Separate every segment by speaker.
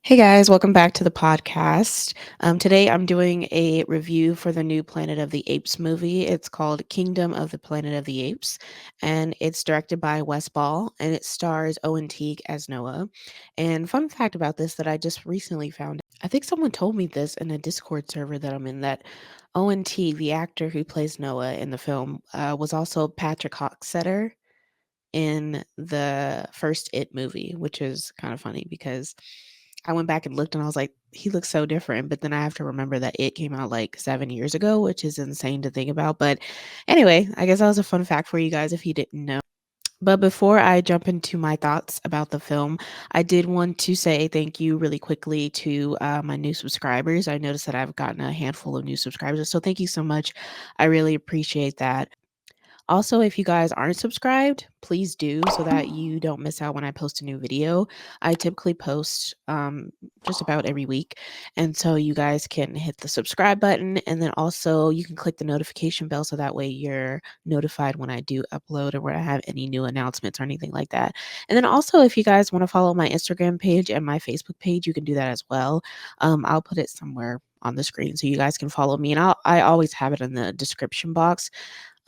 Speaker 1: Hey guys, welcome back to the podcast. Today I'm doing a review for the new Planet of the Apes movie. It's called Kingdom of the Planet of the Apes, and it's directed by Wes Ball, and it stars Owen Teague as Noah. And fun fact about this that I just recently found, I think someone told me this in a Discord server that I'm in, that Owen Teague, the actor who plays Noah in the film, was also Patrick Hockstetter in the first It movie, which is kind of funny because I went back and looked and I was like, he looks so different. But then I have to remember that It came out like 7 years ago, which is insane to think about. But anyway, I guess that was a fun fact for you guys if you didn't know. But before I jump into my thoughts about the film, I did want to say thank you really quickly to my new subscribers. I noticed that I've gotten a handful of new subscribers. So thank you so much. I really appreciate that. Also, if you guys aren't subscribed, please do so that you don't miss out when I post a new video. I typically post just about every week. And so you guys can hit the subscribe button and then also you can click the notification bell so that way you're notified when I do upload or when I have any new announcements or anything like that. And then also, if you guys want to follow my Instagram page and my Facebook page, you can do that as well. I'll put it somewhere on the screen so you guys can follow me and I always have it in the description box.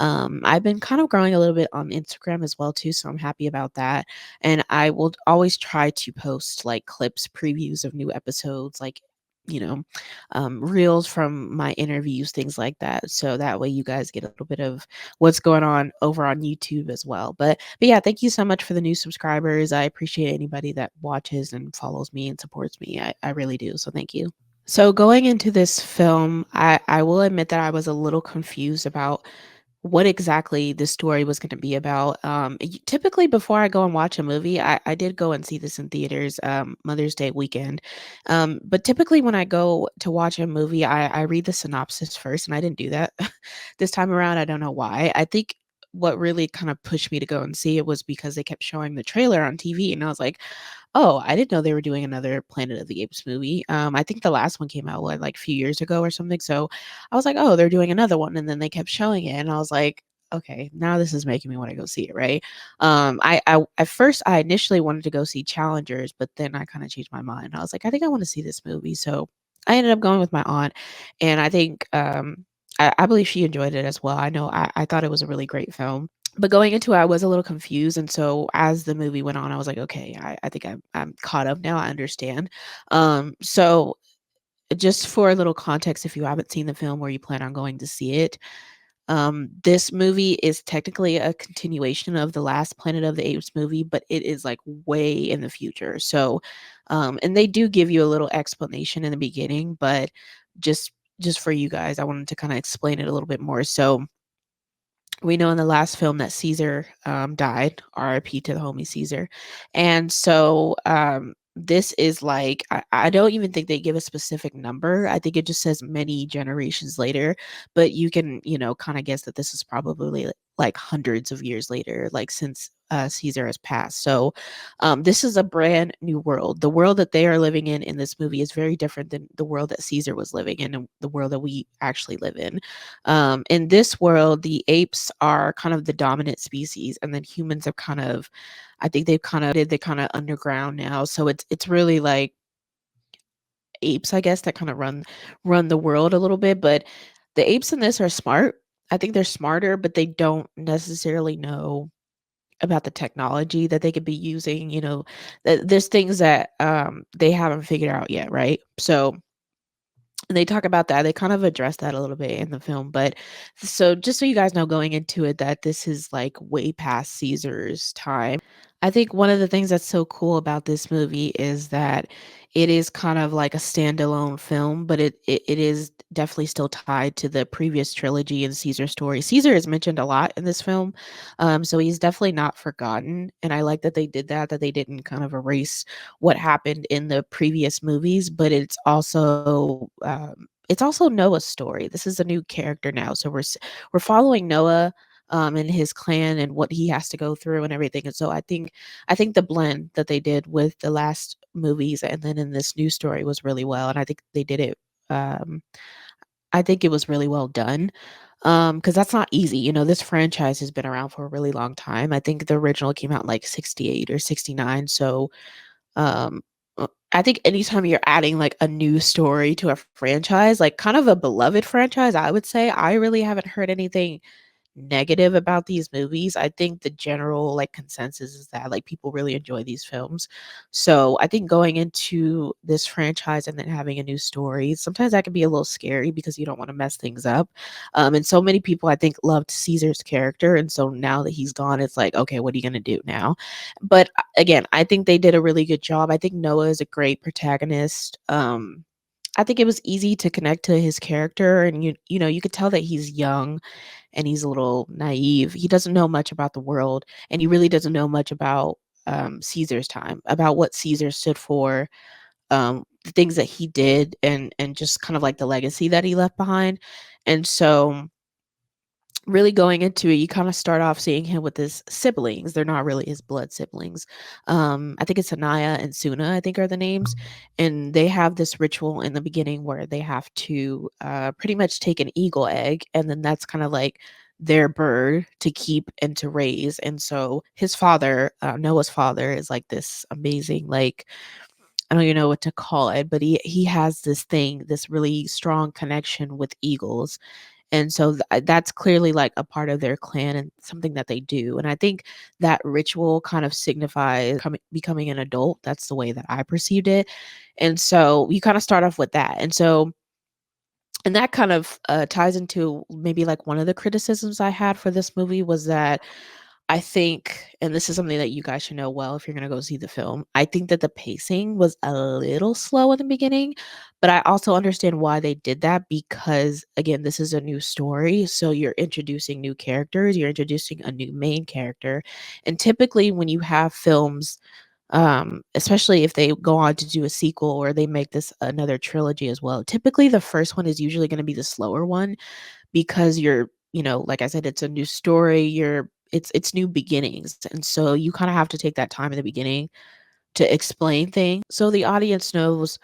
Speaker 1: I've been kind of growing a little bit on Instagram as well too, so I'm happy about that. And I will always try to post like clips, previews of new episodes, like reels from my interviews, things like that. So that way you guys get a little bit of what's going on over on YouTube as well. But yeah, thank you so much for the new subscribers. I appreciate anybody that watches and follows me and supports me. I really do. So thank you. So going into this film, I will admit that I was a little confused about what exactly the story was going to be about. Typically, before I go and watch a movie, I did go and see this in theaters Mother's Day weekend. But typically, when I go to watch a movie, I read the synopsis first, and I didn't do that this time around. I don't know why. I think what really kind of pushed me to go and see it was because they kept showing the trailer on TV, and I was like, oh, I didn't know they were doing another Planet of the Apes movie. I think the last one came out, what, like, a few years ago or something, so I was like, "Oh, they're doing another one," and then they kept showing it, and I was like, "Okay, now this is making me wanna go see it," right? I at first, I initially wanted to go see Challengers, but then I kinda changed my mind. I was like, "I think I wanna see this movie," so I ended up going with my aunt, and I think, I believe she enjoyed it as well. I know I thought it was a really great film. But going into it, I was a little confused, and so as the movie went on, I was like, "Okay, I think I'm caught up now, I understand." So just for a little context, if you haven't seen the film or you plan on going to see it, this movie is technically a continuation of the last Planet of the Apes movie, but it is, like, way in the future, so, and they do give you a little explanation in the beginning, but just just for you guys, I wanted to kinda explain it a little bit more. So we know in the last film that Caesar died, RIP to the homie Caesar. And so this is like, I don't even think they give a specific number. I think it just says many generations later, but you can, kind of guess that this is probably like hundreds of years later, like since Caesar has passed. So this is a brand new world. The world that they are living in this movie is very different than the world that Caesar was living in and the world that we actually live in. In this world, the apes are kind of the dominant species, and then humans have kind of, I think they kind of underground now. So it's really like apes, I guess, that kind of run the world a little bit. But the apes in this are smart. I think they're smarter, but they don't necessarily know about the technology that they could be using. There's things that they haven't figured out yet, right? So and they talk about that. They kind of address that a little bit in the film, but so just so you guys know going into it that this is like way past Caesar's time. I think one of the things that's so cool about this movie is that it is kind of like a standalone film, but it is definitely still tied to the previous trilogy and Caesar's story. Caesar is mentioned a lot in this film, so he's definitely not forgotten, and I like that they did that. That they didn't kind of erase what happened in the previous movies, but it's also Noah's story. This is a new character now, so we're following Noah and his clan and what he has to go through and everything. And so I think the blend that they did with the last movies and then in this new story was really well, and I think they did it. Um, I think it was really well done. Because that's not easy. This franchise has been around for a really long time. I think the original came out in like 68 or 69. So um I think anytime you're adding, like, a new story to a franchise, like, kind of a beloved franchise, I would say, I really haven't heard anything negative about these movies. I think the general, like, consensus is that, like, people really enjoy these films. So, I think going into this franchise and then having a new story, sometimes that can be a little scary because you don't wanna mess things up. And so many people, I think, loved Caesar's character, and so now that he's gone, it's like, "Okay, what are you gonna do now?" But, again, I think they did a really good job. I think Noah is a great protagonist. I think it was easy to connect to his character, and you know, you could tell that he's young and he's a little naive. He doesn't know much about the world, and he really doesn't know much about Caesar's time, about what Caesar stood for, the things that he did, and just kind of like the legacy that he left behind. And so really going into it, you kinda start off seeing him with his siblings. They're not really his blood siblings. I think it's Anaya and Suna, I think are the names, and they have this ritual in the beginning where they have to, pretty much take an eagle egg, and then that's kinda like their bird to keep and to raise. And so his father, Noah's father, is like this amazing, like, I don't even know what to call it, but he has this thing, this really strong connection with eagles. And so that's clearly like a part of their clan and something that they do. And I think that ritual kind of signifies becoming an adult. That's the way that I perceived it. And so you kind of start off with that. And so, and that kind of ties into maybe like one of the criticisms I had for this movie was that I think, and this is something that you guys should know well if you're gonna go see the film, I think that the pacing was a little slow in the beginning, but I also understand why they did that because, again, this is a new story, so you're introducing new characters, you're introducing a new main character, and typically when you have films, especially if they go on to do a sequel or they make this another trilogy as well, typically the first one is usually gonna be the slower one because you're, you know, like I said, it's a new story, it's new beginnings, and so you kinda have to take that time in the beginning to explain things so the audience knows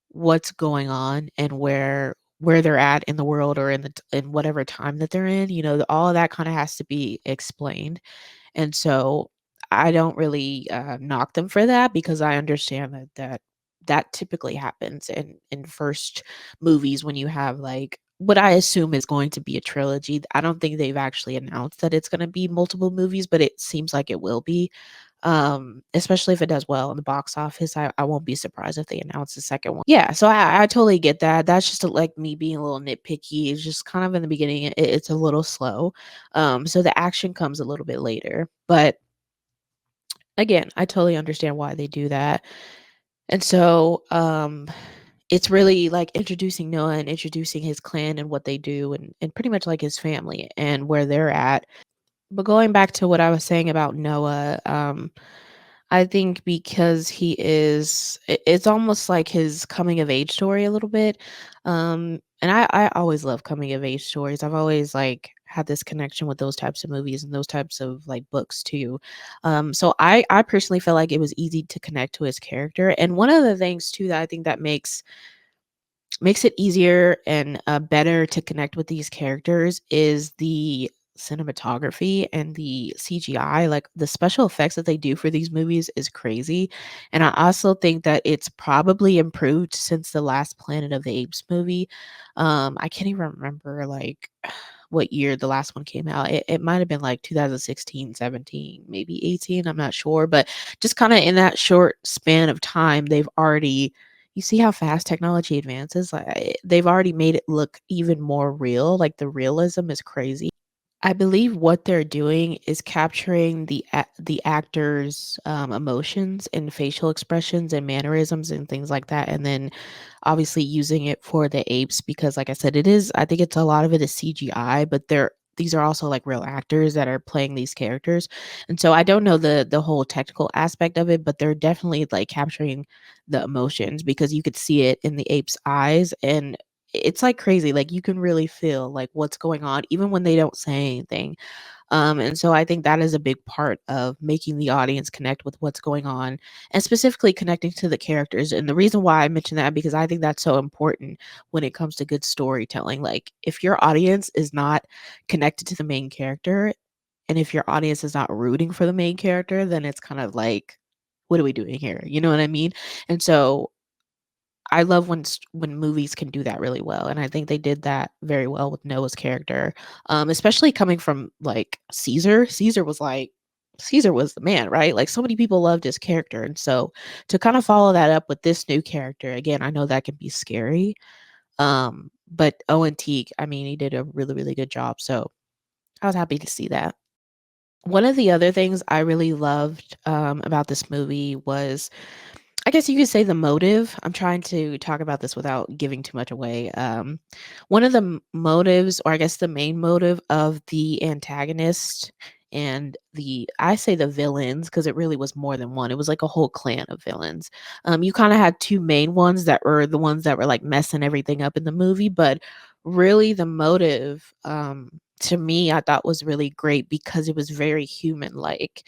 Speaker 1: what's going on and where they're at in the world or in whatever time that they're in, you know, all of that kinda has to be explained. And so I don't really, knock them for that because I understand that typically happens in first movies when you have, like, what I assume is going to be a trilogy. I don't think they've actually announced that it's gonna be multiple movies, but it seems like it will be, especially if it does well in the box office. I won't be surprised if they announce the second one. Yeah, so I totally get that. That's just, like, me being a little nitpicky. It's just kind of in the beginning, it's a little slow. So the action comes a little bit later, but again, I totally understand why they do that. And so, it's really like introducing Noah and introducing his clan and what they do and pretty much like his family and where they're at. But going back to what I was saying about Noah, I think because he is it's almost like his coming of age story a little bit. And I always love coming of age stories. I've always like had this connection with those types of movies and those types of like books too. So I personally felt like it was easy to connect to his character. And one of the things too that I think that makes it easier and, better to connect with these characters is the cinematography and the CGI, like, the special effects that they do for these movies is crazy, and I also think that it's probably improved since the last Planet of the Apes movie. I can't even remember, like, what year the last one came out. It might have been, like, 2016, 17, maybe 18, I'm not sure, but just kinda in that short span of time, they've already you see how fast technology advances? Like, they've already made it look even more real, like, the realism is crazy. I believe what they're doing is capturing the actor's, emotions and facial expressions and mannerisms and things like that, and then obviously using it for the apes because, like I said, I think it's a lot of it is CGI, but these are also, like, real actors that are playing these characters, and so I don't know the whole technical aspect of it, but they're definitely, like, capturing the emotions because you could see it in the ape's eyes, and it's, like, crazy, like, you can really feel, like, what's going on even when they don't say anything, and so I think that is a big part of making the audience connect with what's going on and specifically connecting to the characters. And the reason why I mention that because I think that's so important when it comes to good storytelling. Like if your audience is not connected to the main character and if your audience is not rooting for the main character, then it's kind of like what are we doing here? You know what I mean? And so I love when movies can do that really well, and I think they did that very well with Noah's character, especially coming from like Caesar. Caesar was the man, right? Like so many people loved his character, and so to kind of follow that up with this new character again, I know that can be scary. But Owen Teague, I mean, he did a really really good job, so I was happy to see that. One of the other things I really loved about this movie was I guess you could say the motive. I'm trying to talk about this without giving too much away. One of the motives, or I guess the main motive of the antagonist and I say the villains because it really was more than one. It was like a whole clan of villains. You kind of had two main ones that were the ones that were like messing everything up in the movie, but really the motive, to me, I thought was really great because it was very human like.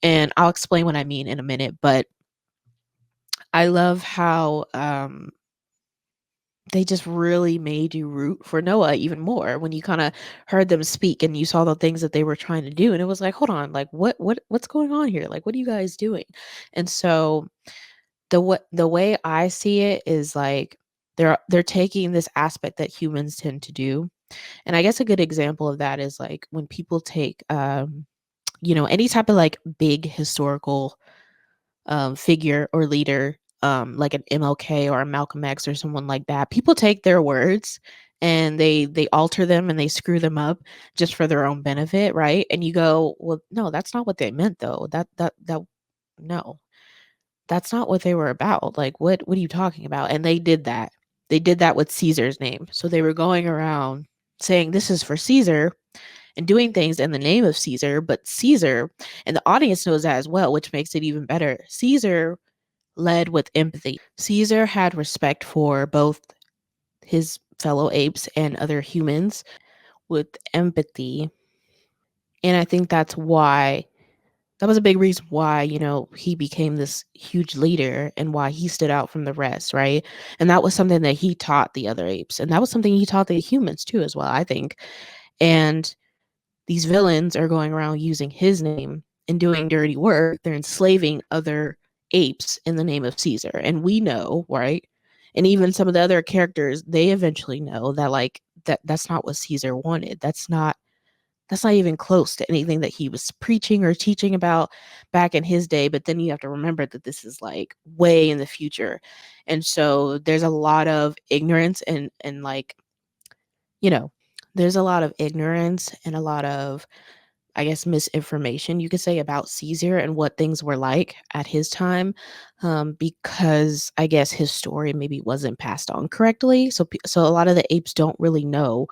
Speaker 1: And I'll explain what I mean in a minute, but I love how, they just really made you root for Noah even more when you kinda heard them speak and you saw the things that they were trying to do, and it was like, "Hold on, like, what's going on here? Like, what are you guys doing?" And so, the way I see it is, like, they're taking this aspect that humans tend to do, and I guess a good example of that is, like, when people take, any type of, like, big historical figure or leader, like an MLK or a Malcolm X or someone like that, people take their words and they alter them and they screw them up just for their own benefit, right? And you go, well, no, that's not what they meant, though. No, that's not what they were about. Like, what are you talking about? And they did that. They did that with Caesar's name. So they were going around saying this is for Caesar and doing things in the name of Caesar, but Caesar, and the audience knows that as well, which makes it even better. Caesar led with empathy. Caesar had respect for both his fellow apes and other humans with empathy. And I think that was a big reason why, he became this huge leader and why he stood out from the rest, right? And that was something that he taught the other apes. And that was something he taught the humans too, as well, I think. And these villains are going around using his name and doing dirty work. They're enslaving other apes in the name of Caesar. And we know, right? And even some of the other characters, they eventually know that like that's not what Caesar wanted. That's not even close to anything that he was preaching or teaching about back in his day. But then you have to remember that this is like way in the future. And so there's a lot of ignorance and like, you know, there's a lot of ignorance and a lot of I guess, misinformation you could say about Caesar and what things were like at his time, because I guess his story maybe wasn't passed on correctly. So a lot of the apes don't really know.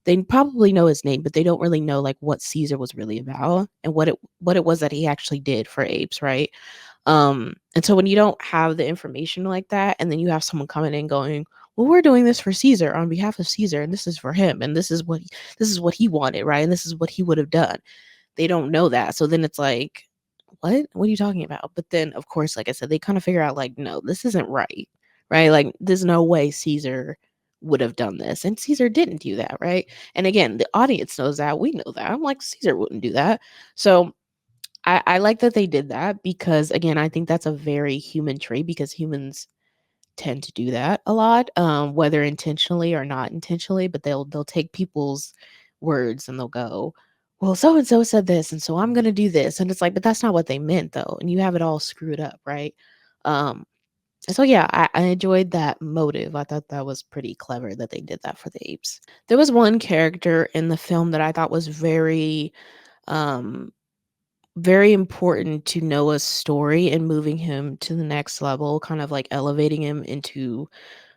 Speaker 1: They probably know his name, but they don't really know like what Caesar was really about and what it was that he actually did for apes, right? And so when you don't have the information like that, and then you have someone coming in going, "Well, we're doing this for Caesar on behalf of Caesar, and this is for him, and this is what he wanted, right? And this is what he would have done." They don't know that. So then it's like, "What? What are you talking about?" But then, of course, like I said, they kind of figure out like, "No, this isn't right." Right? Like there's no way Caesar would have done this. And Caesar didn't do that, right? And again, the audience knows that. We know that. I'm like, Caesar wouldn't do that. So I like that they did that because again, I think that's a very human trait because humans tend to do that a lot, whether intentionally or not intentionally, but they'll take people's words and they'll go, "Well, so and so said this, and so I'm gonna do this." And it's like, but that's not what they meant though. And you have it all screwed up, right? Um, and so yeah, I enjoyed that motive. I thought that was pretty clever that they did that for the apes. There was one character in the film that I thought was um very important to Noah's story and moving him to the next level, kind of like elevating him into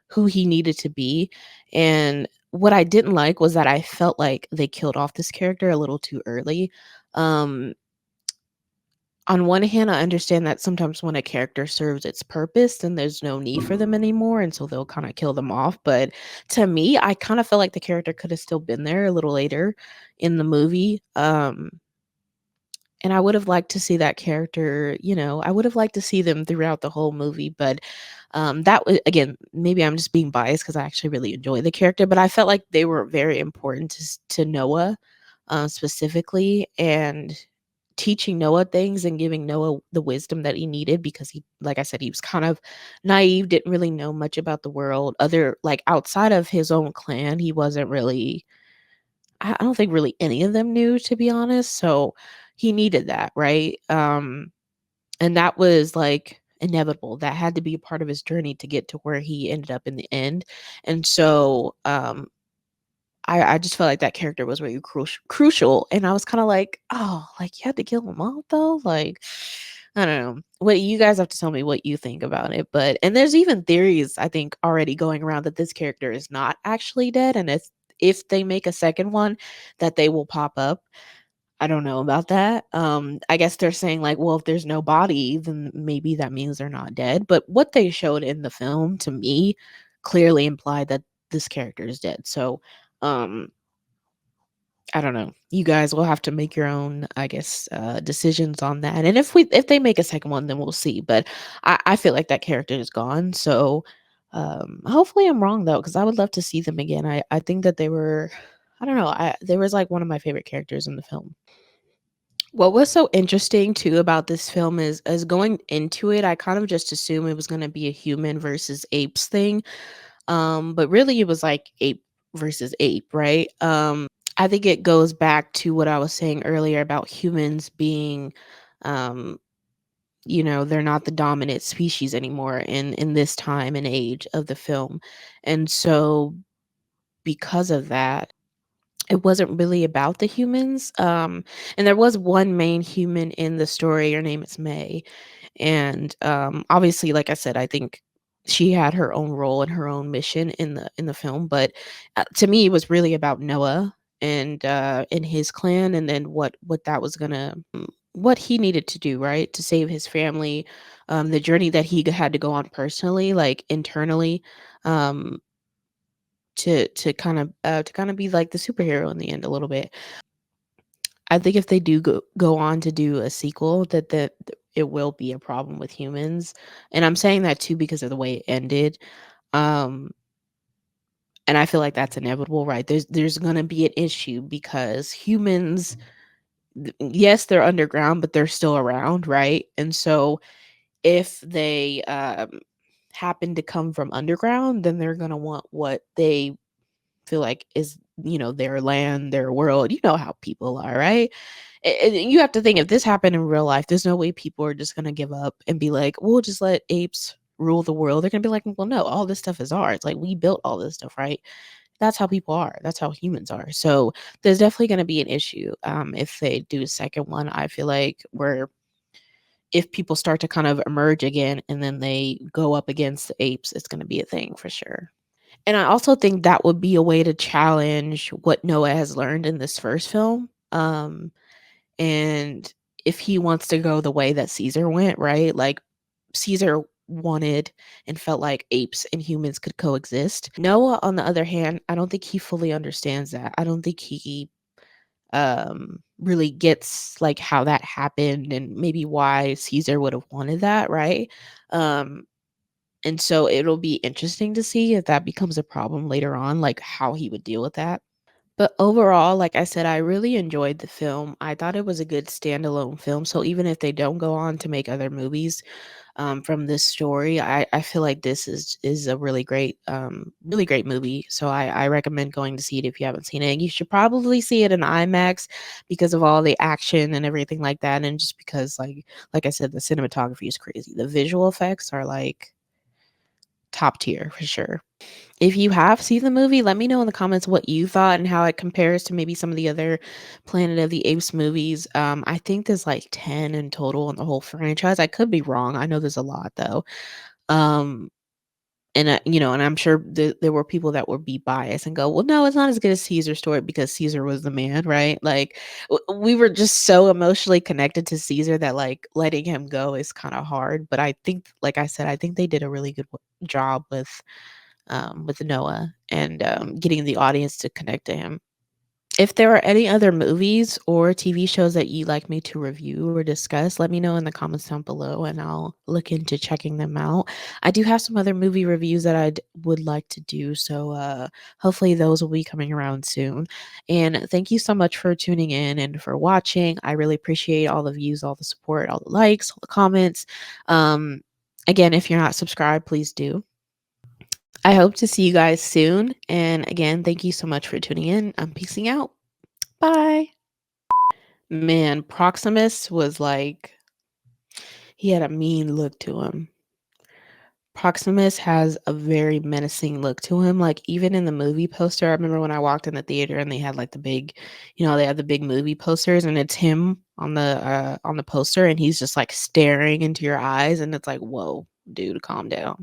Speaker 1: who he needed to be. And what I didn't like was that I felt like they killed off this character a little too early. Um, on one hand, I understand that sometimes when a character serves its purpose, then there's no need for them anymore. And so they'll kind of kill them off. But to me, I kind of felt like the character could have still been there a little later in the movie. And I would have liked to see that character, I would have liked to see them throughout the whole movie, but, that was again, maybe I'm just being biased because I actually really enjoy the character, but I felt like they were very important to Noah, specifically, and teaching Noah things and giving Noah the wisdom that he needed because he, like I said, he was kind of naive, didn't really know much about the world. Other like outside of his own clan, he wasn't really I don't think really any of them knew, to be honest. So he needed that, right? And that was like inevitable. That had to be a part of his journey to get to where he ended up in the end. And so I just felt like that character was really crucial, and I was kinda like, "Oh, like, you had to kill him off, though?" Like, I don't know. What you guys have to tell me what you think about it, but and there's even theories, I think, already going around that this character is not actually dead, and if they make a second one, that they will pop up. I don't know about that. I guess they're saying, like, well, if there's no body, then maybe that means they're not dead, but what they showed in the film, to me, clearly implied that this character is dead, so, um I don't know. You guys will have to make your own, I guess, decisions on that. And if they make a second one, then we'll see. But I feel like that character is gone. So hopefully I'm wrong though, because I would love to see them again. I think that they were I don't know, there was like one of my favorite characters in the film. What was so interesting too about this film is as going into it, I kind of just assumed it was gonna be a human versus apes thing. But really it was like ape versus ape, right? I think it goes back to what I was saying earlier about humans being, um, they're not the dominant species anymore in this time and age of the film, and so because of that, it wasn't really about the humans. And there was one main human in the story. Her name is May, and obviously like I said, I think she had her own role and her own mission in the film, but to me it was really about Noah and his clan, and then what that was gonna what he needed to do, right, to save his family, the journey that he had to go on personally, like internally, um to kind of be like the superhero in the end a little bit. I think if they do go on to do a sequel, that it will be a problem with humans, and I'm saying that too because of the way it ended, um, and I feel like that's inevitable, right? There's gonna be an issue because humans, yes, they're underground, but they're still around, right? And so if they happen to come from underground, then they're gonna want what they feel like is their land, their world. You know how people are, right? And you have to think if this happened in real life, there's no way people are just gonna give up and be like, "We'll just let apes rule the world." They're gonna be like, "Well, no, all this stuff is ours. Like we built all this stuff, right?" That's how people are. That's how humans are. So there's definitely gonna be an issue if they do a second one. I feel like where if people start to kind of emerge again and then they go up against the apes, it's gonna be a thing for sure. And I also think that would be a way to challenge what Noah has learned in this first film. And if he wants to go the way that Caesar went, right? Like Caesar wanted and felt like apes and humans could coexist. Noah, on the other hand, I don't think he fully understands that. I don't think he really gets like how that happened and maybe why Caesar would have wanted that, right? Um and so it'll be interesting to see if that becomes a problem later on, like how he would deal with that. But overall, like I said, I really enjoyed the film. I thought it was a good standalone film. So even if they don't go on to make other movies from this story, I feel like this is a really great movie. So I recommend going to see it if you haven't seen it. You should probably see it in IMAX because of all the action and everything like that, and just because like I said, the cinematography is crazy. The visual effects are like top tier for sure. If you have seen the movie, let me know in the comments what you thought and how it compares to maybe some of the other Planet of the Apes movies. I think there's like 10 in total in the whole franchise. I could be wrong. I know there's a lot though. Um, and I'm sure there were people that would be biased and go, well, no, it's not as good as Caesar's story because Caesar was the man, right? Like we were just so emotionally connected to Caesar that like letting him go is kind of hard. But I think, like I said, I think they did a really good job with Noah and getting the audience to connect to him. If there are any other movies or TV shows that you'd like me to review or discuss, let me know in the comments down below and I'll look into checking them out. I do have some other movie reviews that I would like to do, so hopefully those will be coming around soon. And thank you so much for tuning in and for watching. I really appreciate all the views, all the support, all the likes, all the comments. Um, Again, if you're not subscribed, please do. I hope to see you guys soon. And again, thank you so much for tuning in. I'm peacing out. Bye. Man, Proximus was like he had a mean look to him. Proximus has a very menacing look to him, like, even in the movie poster, I remember when I walked in the theater and they had, like, the big they had the big movie posters, and it's him on the poster, and he's just, like, staring into your eyes, and it's like, "Whoa, dude, calm down."